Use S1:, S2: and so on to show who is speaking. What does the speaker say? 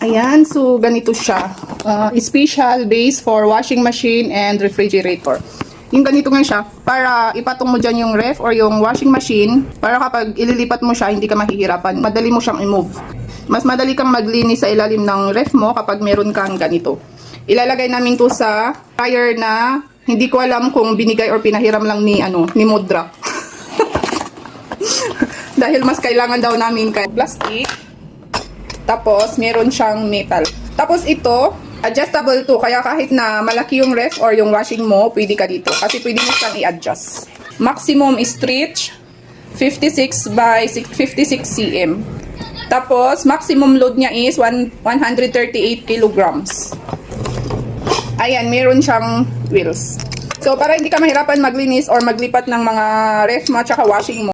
S1: Ayan, so ganito siya. Special base for washing machine and refrigerator. Yung ganito nga siya, para ipatong mo dyan yung ref or yung washing machine, para kapag ililipat mo siya, hindi ka mahihirapan. Madali mo siyang i-move. Mas madali kang maglinis sa ilalim ng ref mo kapag meron kang ganito. Ilalagay namin to sa dryer na hindi ko alam kung binigay or pinahiram lang ni Mudra. Dahil mas kailangan daw namin kay plastic. Tapos, meron siyang metal. Tapos ito, adjustable to. Kaya kahit na malaki yung ref or yung washing mo, pwede ka dito. Kasi pwede mo siyang i-adjust. Maximum stretch, 56 by 56 cm. Tapos, maximum load niya is 138 kilograms. Ayan, meron siyang wheels. So, para hindi ka mahirapan maglinis or maglipat ng mga ref mo at saka washing mo,